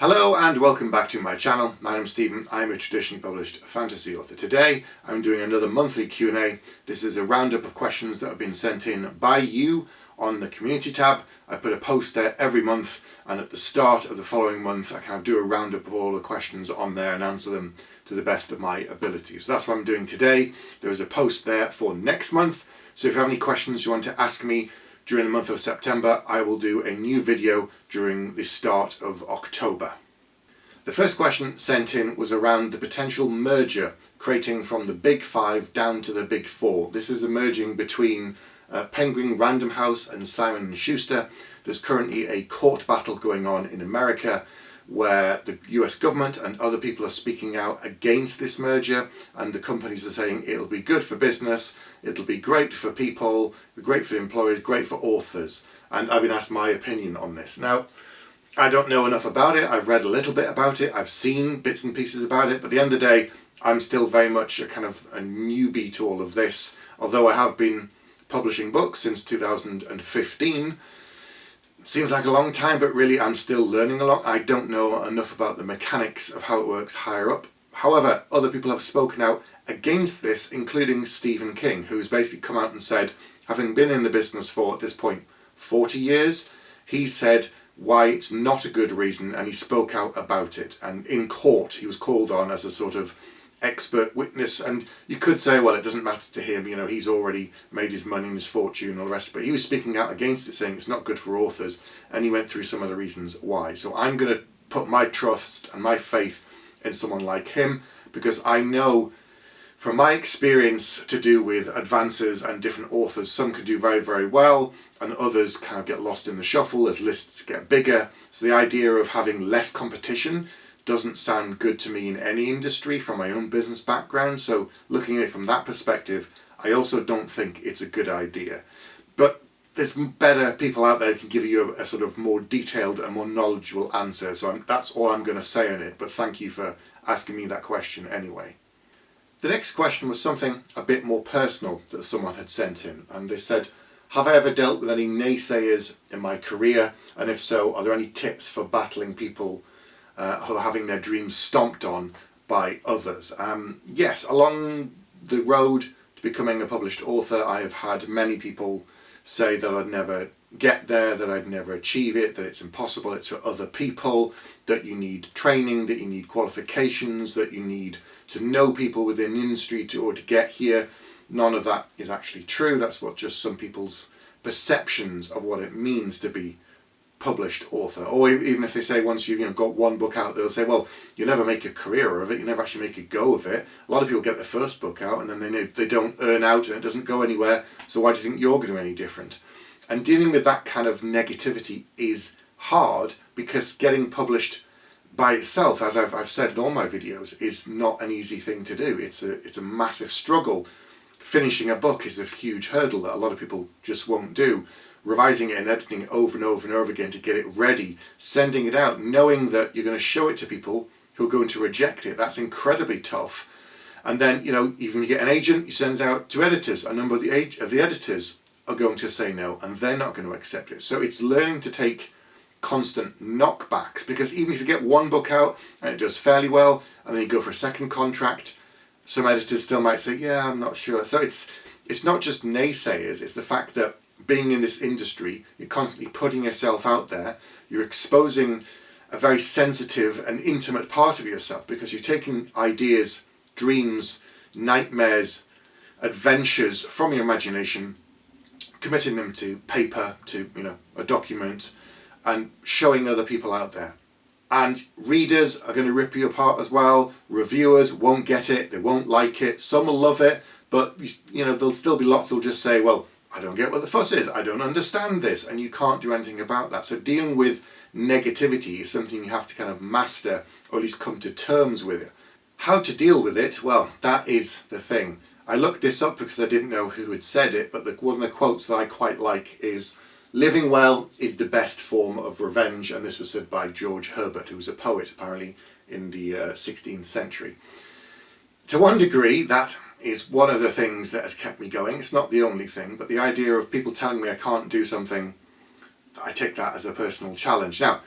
Hello and welcome back to my channel. My name's Stephen. I'm a traditionally published fantasy author. Today I'm doing another monthly Q&A. This is a roundup of questions that have been sent in by you on the community tab. I put a post there every month, and at the start of the following month I kind of do a roundup of all the questions on there and answer them to the best of my ability. So that's what I'm doing today. There is a post there for next month, so if you have any questions you want to ask me during the month of September, I will do a new video during the start of October. The first question sent in was around the potential merger creating from the Big Five down to the Big Four. This is a merging between Penguin Random House and Simon & Schuster. There's currently a court battle going on in America where the US government and other people are speaking out against this merger, and the companies are saying it'll be good for business, it'll be great for people, great for employers, great for authors. And I've been asked my opinion on this. Now, I don't know enough about it. I've read a little bit about it, I've seen bits and pieces about it, but at the end of the day I'm still very much a kind of a newbie to all of this. Although I have been publishing books since 2015. Seems like a long time, but really I'm still learning a lot. I don't know enough about the mechanics of how it works higher up. However, other people have spoken out against this, including Stephen King, who's basically come out and said, having been in the business for, at this point, 40 years, he said why it's not a good reason, and he spoke out about it. And in court he was called on as a sort of expert witness, and you could say, well, it doesn't matter to him, you know, he's already made his money and his fortune and all the rest, but he was speaking out against it, saying it's not good for authors, and he went through some of the reasons why. So I'm going to put my trust and my faith in someone like him, because I know from my experience to do with advances and different authors, some can do very, very well, and others kind of get lost in the shuffle as lists get bigger. So the idea of having less competition doesn't sound good to me in any industry from my own business background. So looking at it from that perspective, I also don't think it's a good idea. But there's better people out there who can give you a sort of more detailed and more knowledgeable answer. So that's all I'm going to say on it. But thank you for asking me that question anyway. The next question was something a bit more personal that someone had sent in. And they said, have I ever dealt with any naysayers in my career? And if so, are there any tips for battling people who are having their dreams stomped on by others? Yes, along the road to becoming a published author, I have had many people say that I'd never get there, that I'd never achieve it, that it's impossible, it's for other people, that you need training, that you need qualifications, that you need to know people within the industry to get here. None of that is actually true. That's what just some people's perceptions of what it means to be published author. Or even if they say once you've got one book out, they'll say, well, you never make a career of it, you never actually make a go of it. A lot of people get their first book out and then they know they don't earn out and it doesn't go anywhere, so why do you think you're going to do any different? And dealing with that kind of negativity is hard, because getting published by itself, as I've said in all my videos, is not an easy thing to do. It's a massive struggle. Finishing a book is a huge hurdle that a lot of people just won't do. Revising it and editing it over and over and over again to get it ready, sending it out, knowing that you're going to show it to people who are going to reject it, that's incredibly tough. And then, even if you get an agent, you send it out to editors. A number of the editors are going to say no, and they're not going to accept it. So it's learning to take constant knockbacks, because even if you get one book out and it does fairly well, and then you go for a second contract, some editors still might say, yeah, I'm not sure. So it's not just naysayers, it's the fact that being in this industry, you're constantly putting yourself out there, you're exposing a very sensitive and intimate part of yourself, because you're taking ideas, dreams, nightmares, adventures from your imagination, committing them to paper, to a document, and showing other people out there. And readers are going to rip you apart as well. Reviewers won't get it, they won't like it, some will love it, but there'll still be lots who'll just say, well, I don't get what the fuss is, I don't understand this, and you can't do anything about that. So dealing with negativity is something you have to kind of master, or at least come to terms with it. How to deal with it? Well, that is the thing. I looked this up because I didn't know who had said it, but one of the quotes that I quite like is, living well is the best form of revenge, and this was said by George Herbert, who was a poet apparently in the 16th century. To one degree, that is one of the things that has kept me going. It's not the only thing, but the idea of people telling me I can't do something, I take that as a personal challenge. Now,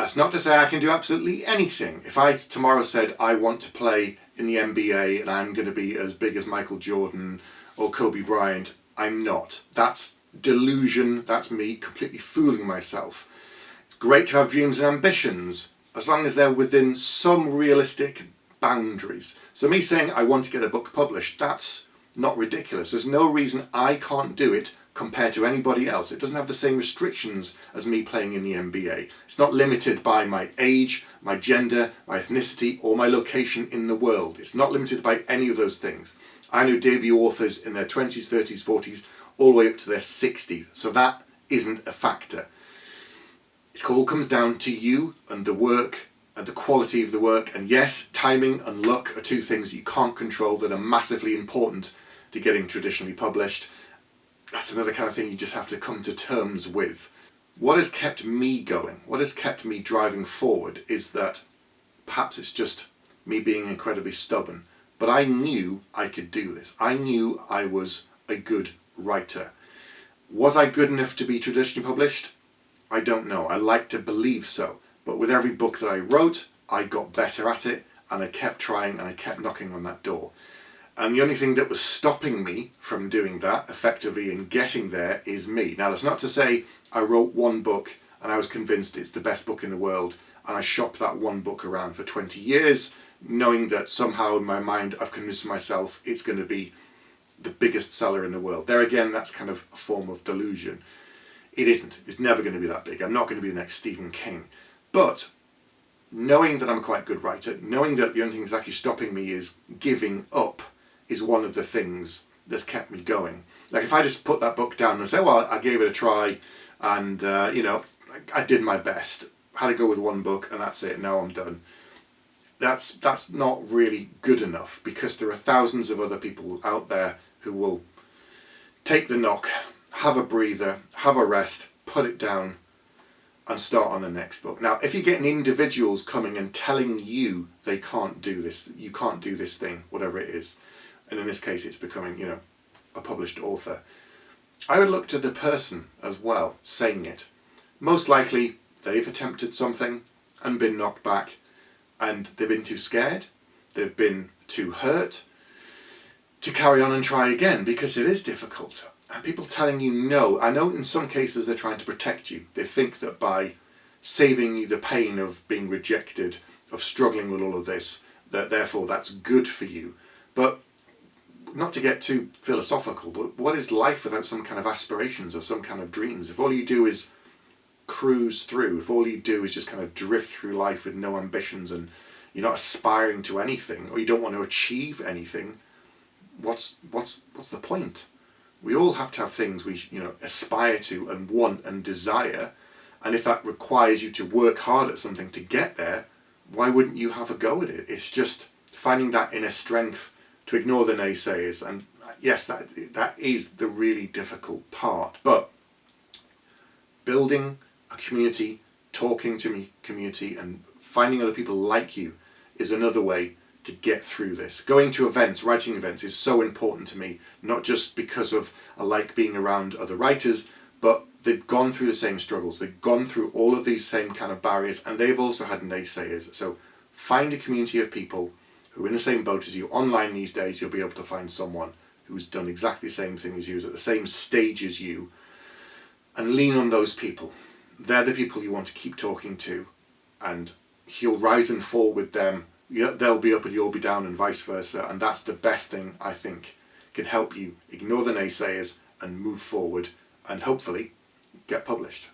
That's not to say I can do absolutely anything. If I tomorrow said I want to play in the NBA and I'm going to be as big as Michael Jordan or Kobe Bryant, I'm not. That's delusion. That's me completely fooling myself. It's great to have dreams and ambitions as long as they're within some realistic boundaries. So me saying I want to get a book published, that's not ridiculous. There's no reason I can't do it compared to anybody else. It doesn't have the same restrictions as me playing in the NBA. It's not limited by my age, my gender, my ethnicity, or my location in the world. It's not limited by any of those things. I know debut authors in their 20s, 30s, 40s, all the way up to their 60s. So that isn't a factor. It all comes down to you and the work and the quality of the work. And yes, timing and luck are two things that you can't control that are massively important to getting traditionally published. That's another kind of thing you just have to come to terms with. What has kept me going, what has kept me driving forward is that perhaps it's just me being incredibly stubborn, but I knew I could do this. I knew I was a good writer. Was I good enough to be traditionally published? I don't know. I like to believe so. But with every book that I wrote, I got better at it, and I kept trying and I kept knocking on that door. And the only thing that was stopping me from doing that effectively and getting there is me. Now, that's not to say I wrote one book and I was convinced it's the best book in the world and I shopped that one book around for 20 years, knowing that somehow in my mind I've convinced myself it's going to be the biggest seller in the world. There again, that's kind of a form of delusion. It isn't. It's never going to be that big. I'm not going to be the next Stephen King. But knowing that I'm a quite good writer, knowing that the only thing that's actually stopping me is giving up, is one of the things that's kept me going. Like if I just put that book down and say, well, I gave it a try and, I did my best. Had to go with one book and that's it. Now I'm done. That's not really good enough because there are thousands of other people out there who will take the knock, have a breather, have a rest, put it down and start on the next book. Now, if you're getting individuals coming and telling you they can't do this, you can't do this thing, whatever it is, and in this case it's becoming, a published author, I would look to the person as well saying it. Most likely they've attempted something and been knocked back and they've been too scared, they've been too hurt to carry on and try again because it is difficult. And people telling you no, I know in some cases they're trying to protect you. They think that by saving you the pain of being rejected, of struggling with all of this, that therefore that's good for you. But not to get too philosophical, but what is life without some kind of aspirations or some kind of dreams? If all you do is cruise through, if all you do is just kind of drift through life with no ambitions and you're not aspiring to anything or you don't want to achieve anything, what's the point? We all have to have things we aspire to and want and desire, and if that requires you to work hard at something to get there, why wouldn't you have a go at it? It's just finding that inner strength to ignore the naysayers, and yes, that is the really difficult part. But building a community, talking to a community, and finding other people like you is another way to get through this. Going to events, writing events is so important to me, not just because of I like being around other writers, but they've gone through the same struggles, they've gone through all of these same kind of barriers, and they've also had naysayers. So find a community of people who are in the same boat as you. Online these days you'll be able to find someone who's done exactly the same thing as you, is at the same stage as you, and lean on those people. They're the people you want to keep talking to, and you'll rise and fall with them. They'll be up and you'll be down and vice versa, and that's the best thing I think can help you ignore the naysayers and move forward and hopefully get published.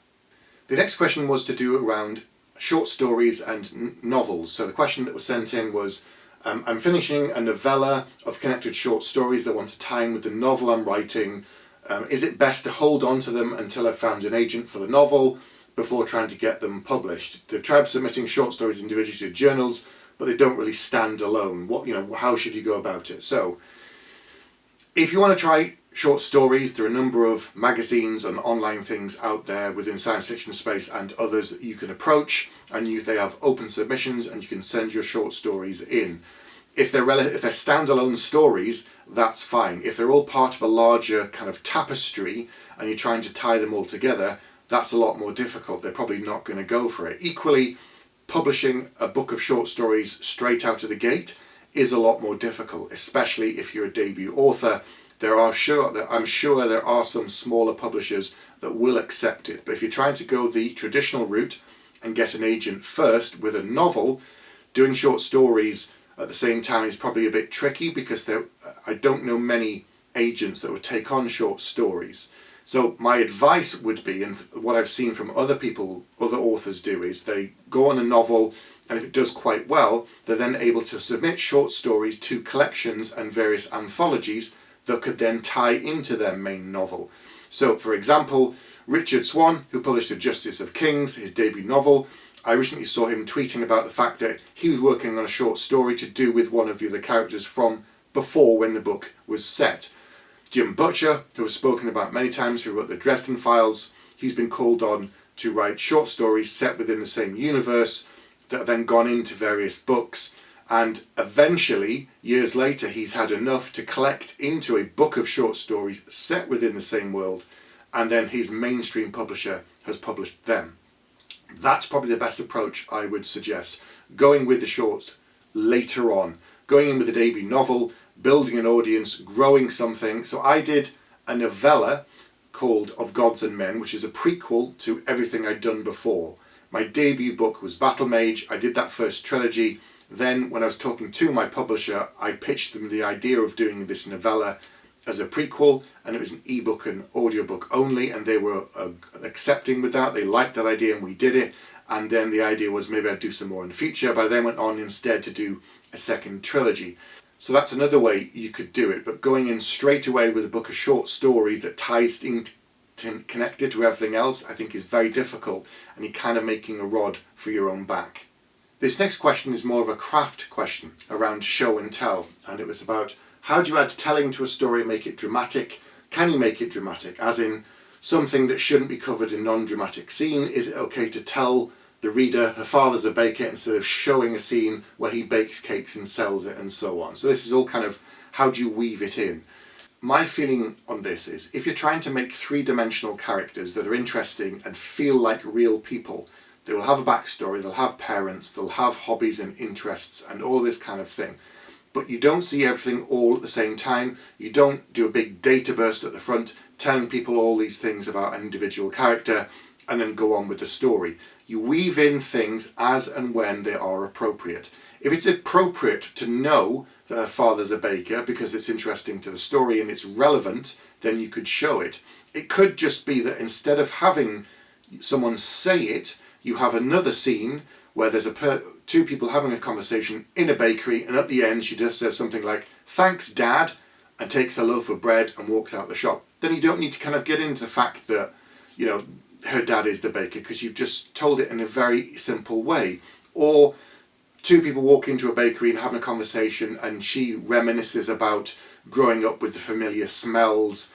The next question was to do around short stories and novels. So the question that was sent in was, I'm finishing a novella of connected short stories that want to tie in with the novel I'm writing. Is it best to hold on to them until I've found an agent for the novel before trying to get them published? They've tried submitting short stories individually to journals, but they don't really stand alone. How should you go about it? So, if you want to try short stories, there are a number of magazines and online things out there within science fiction space and others that you can approach, and they have open submissions and you can send your short stories in. If they're standalone stories, that's fine. If they're all part of a larger kind of tapestry and you're trying to tie them all together, that's a lot more difficult. They're probably not going to go for it. Equally, publishing a book of short stories straight out of the gate is a lot more difficult, especially if you're a debut author. I'm sure there are some smaller publishers that will accept it. But if you're trying to go the traditional route and get an agent first with a novel, doing short stories at the same time is probably a bit tricky, because I don't know many agents that would take on short stories. So my advice would be, and what I've seen from other authors do, is they go on a novel, and if it does quite well, they're then able to submit short stories to collections and various anthologies that could then tie into their main novel. So, for example, Richard Swan, who published The Justice of Kings, his debut novel, I recently saw him tweeting about the fact that he was working on a short story to do with one of the other characters from before, when the book was set. Jim Butcher, who I've spoken about many times, who wrote the Dresden Files, he's been called on to write short stories set within the same universe that have then gone into various books. And eventually, years later, he's had enough to collect into a book of short stories set within the same world, and then his mainstream publisher has published them. That's probably the best approach I would suggest. Going with the shorts later on. Going in with a debut novel, building an audience, growing something. So I did a novella called Of Gods and Men, which is a prequel to everything I'd done before. My debut book was Battle Mage. I did that first trilogy. Then, when I was talking to my publisher, I pitched them the idea of doing this novella as a prequel, and it was an ebook and audiobook only, and they were accepting with that. They liked that idea, and we did it. And then the idea was maybe I'd do some more in the future, but I then went on instead to do a second trilogy. So that's another way you could do it, but going in straight away with a book of short stories that ties in, connected to everything else, I think is very difficult, and you're kind of making a rod for your own back. This next question is more of a craft question around show and tell, and it was about, how do you add telling to a story and make it dramatic? Can you make it dramatic? As in, something that shouldn't be covered in non-dramatic scene. Is it okay to tell the reader her father's a baker instead of showing a scene where he bakes cakes and sells it, and so on? So this is all kind of, how do you weave it in? My feeling on this is, if you're trying to make three-dimensional characters that are interesting and feel like real people, they will have a backstory, they'll have parents, they'll have hobbies and interests and all this kind of thing. But you don't see everything all at the same time. You don't do a big data burst at the front telling people all these things about an individual character and then go on with the story. You weave in things as and when they are appropriate. If it's appropriate to know that her father's a baker because it's interesting to the story and it's relevant, then you could show it. It could just be that instead of having someone say it, you have another scene where there's two people having a conversation in a bakery, and at the end she just says something like, "Thanks, Dad," and takes a loaf of bread and walks out the shop. Then you don't need to kind of get into the fact that, her dad is the baker, because you've just told it in a very simple way. Or two people walk into a bakery and having a conversation, and she reminisces about growing up with the familiar smells.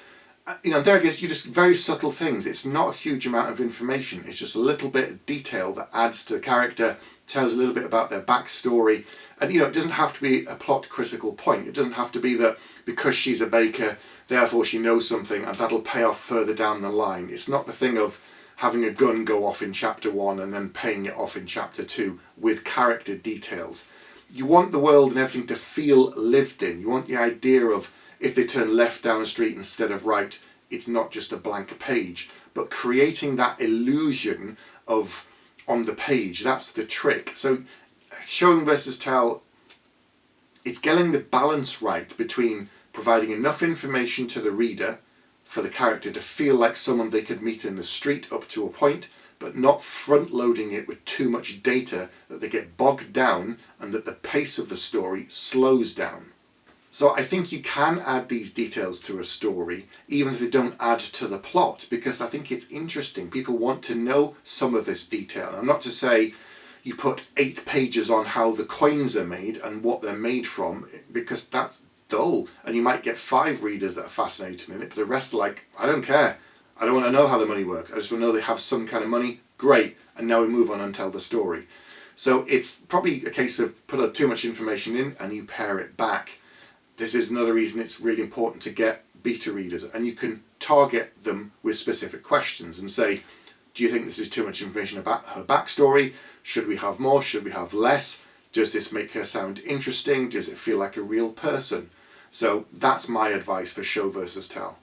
There I guess you just very subtle things. It's not a huge amount of information. It's just a little bit of detail that adds to the character, tells a little bit about their backstory. And it doesn't have to be a plot critical point. It doesn't have to be that because she's a baker, therefore she knows something and that'll pay off further down the line. It's not the thing of having a gun go off in chapter 1 and then paying it off in chapter 2 with character details. You want the world and everything to feel lived in. You want the idea of, if they turn left down the street instead of right, it's not just a blank page, but creating that illusion of on the page. That's the trick. So showing versus tell, it's getting the balance right between providing enough information to the reader for the character to feel like someone they could meet in the street up to a point, but not front loading it with too much data that they get bogged down and that the pace of the story slows down. So I think you can add these details to a story, even if they don't add to the plot, because I think it's interesting. People want to know some of this detail. And not to say you put 8 pages on how the coins are made and what they're made from, because that's dull. And you might get 5 readers that are fascinated in it, but the rest are like, I don't care. I don't want to know how the money works. I just want to know they have some kind of money. Great. And now we move on and tell the story. So it's probably a case of put too much information in and you pare it back. This is another reason it's really important to get beta readers, and you can target them with specific questions and say, Do you think this is too much information about her backstory? Should we have more? Should we have less? Does this make her sound interesting? Does it feel like a real person? So that's my advice for show versus tell.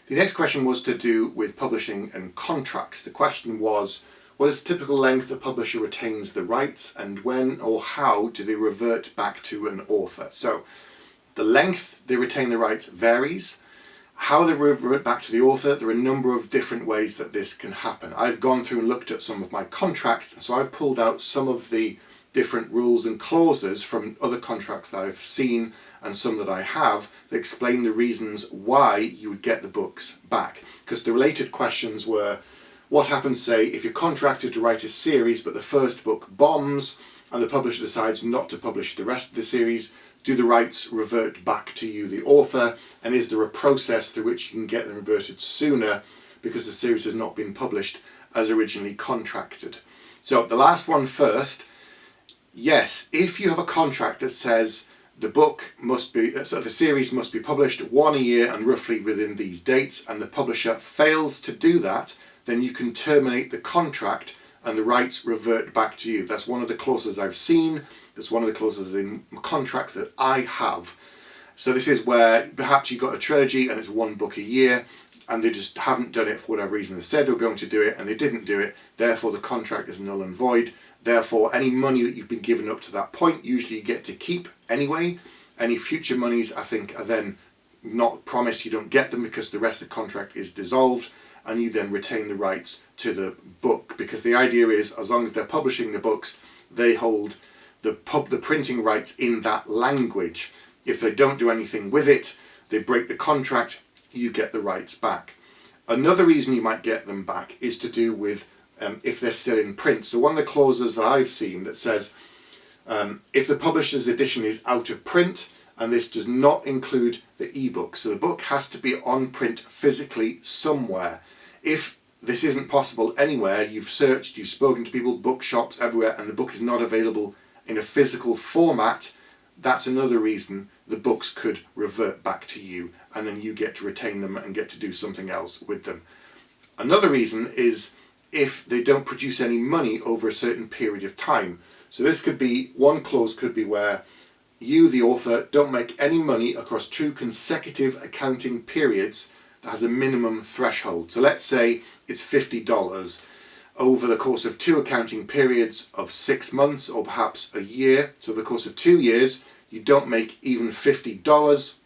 The next question was to do with publishing and contracts. The question was, what is the typical length a publisher retains the rights, and when or how do they revert back to an author? So the length they retain the rights varies. How they revert back to the author, there are a number of different ways that this can happen. I've gone through and looked at some of my contracts, so I've pulled out some of the different rules and clauses from other contracts that I've seen and some that I have that explain the reasons why you would get the books back. Because the related questions were, what happens, say, if you're contracted to write a series but the first book bombs and the publisher decides not to publish the rest of the series? Do the rights revert back to you, the author, and is there a process through which you can get them reverted sooner because the series has not been published as originally contracted? So the last one first. Yes, if you have a contract that says the book must be, so the series must be published one a year and roughly within these dates, and the publisher fails to do that, then you can terminate the contract and the rights revert back to you. That's one of the clauses I've seen. That's one of the clauses in contracts that I have. So this is where perhaps you've got a trilogy and it's one book a year and they just haven't done it for whatever reason. They said they were going to do it and they didn't do it. Therefore the contract is null and void. Therefore any money that you've been given up to that point, usually you get to keep anyway. Any future monies, I think, are then not promised. You don't get them because the rest of the contract is dissolved, and you then retain the rights to the book, because the idea is as long as they're publishing the books, they hold the printing rights in that language. If they don't do anything with it, they break the contract, you get the rights back. Another reason you might get them back is to do with if they're still in print. So one of the clauses that I've seen that says if the publisher's edition is out of print, and this does not include the ebook, so the book has to be on print physically somewhere. If this isn't possible anywhere, you've searched, you've spoken to people, bookshops everywhere, and the book is not available in a physical format, that's another reason the books could revert back to you, and then you get to retain them and get to do something else with them. Another reason is if they don't produce any money over a certain period of time. So this could be, one clause could be where you, the author, don't make any money across 2 consecutive accounting periods that has a minimum threshold. So let's say it's $50 over the course of 2 accounting periods of 6 months or perhaps a year. So over the course of 2 years, you don't make even $50.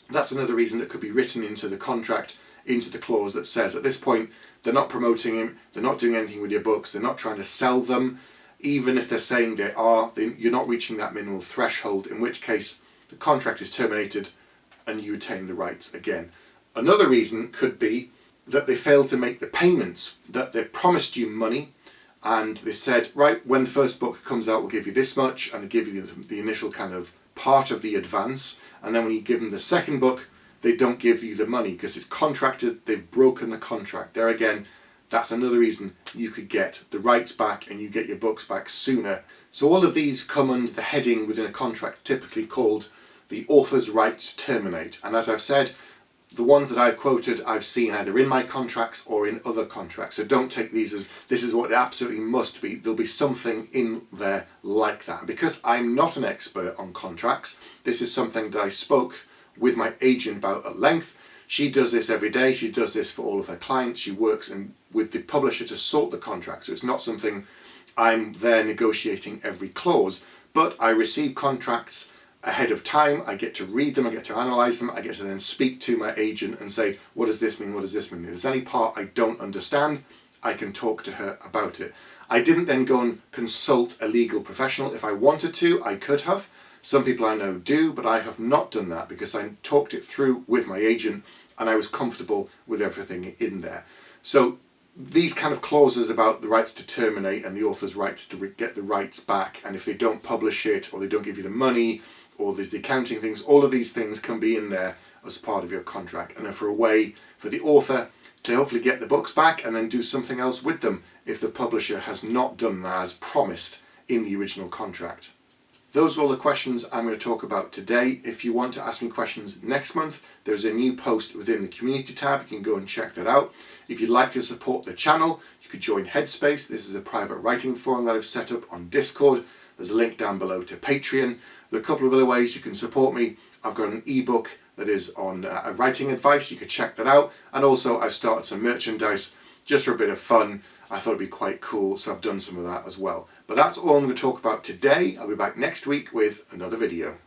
That's another reason that could be written into the contract, into the clause that says at this point, they're not promoting him, they're not doing anything with your books, they're not trying to sell them. Even if they're saying they are, you're not reaching that minimal threshold, in which case the contract is terminated and you retain the rights again. Another reason could be that they failed to make the payments, that they promised you money and they said, right, when the first book comes out, we'll give you this much, and they give you the initial kind of part of the advance, and then when you give them the second book, they don't give you the money because it's contracted, they've broken the contract. There again, that's another reason you could get the rights back and you get your books back sooner. So all of these come under the heading within a contract typically called the author's right to terminate. And as I've said, the ones that I've quoted I've seen either in my contracts or in other contracts. So don't take these as this is what it absolutely must be. There'll be something in there like that. Because I'm not an expert on contracts, this is something that I spoke with my agent about at length. She does this every day. She does this for all of her clients. She works with the publisher to sort the contract. So it's not something I'm there negotiating every clause, but I receive contracts ahead of time. I get to read them. I get to analyze them. I get to then speak to my agent and say, what does this mean? What does this mean? If there's any part I don't understand, I can talk to her about it. I didn't then go and consult a legal professional. If I wanted to, I could have. Some people I know do, but I have not done that because I talked it through with my agent and I was comfortable with everything in there. So these kind of clauses about the rights to terminate and the author's rights to get the rights back, and if they don't publish it or they don't give you the money or there's the accounting things, all of these things can be in there as part of your contract, and then for a way for the author to hopefully get the books back and then do something else with them if the publisher has not done that as promised in the original contract. Those are all the questions I'm going to talk about today. If you want to ask me questions next month, there's a new post within the community tab. You can go and check that out. If you'd like to support the channel, you could join Headspace. This is a private writing forum that I've set up on Discord. There's a link down below to Patreon. There are a couple of other ways you can support me. I've got an ebook that is on writing advice. You could check that out. And also I've started some merchandise just for a bit of fun. I thought it'd be quite cool, so I've done some of that as well. But that's all I'm going to talk about today. I'll be back next week with another video.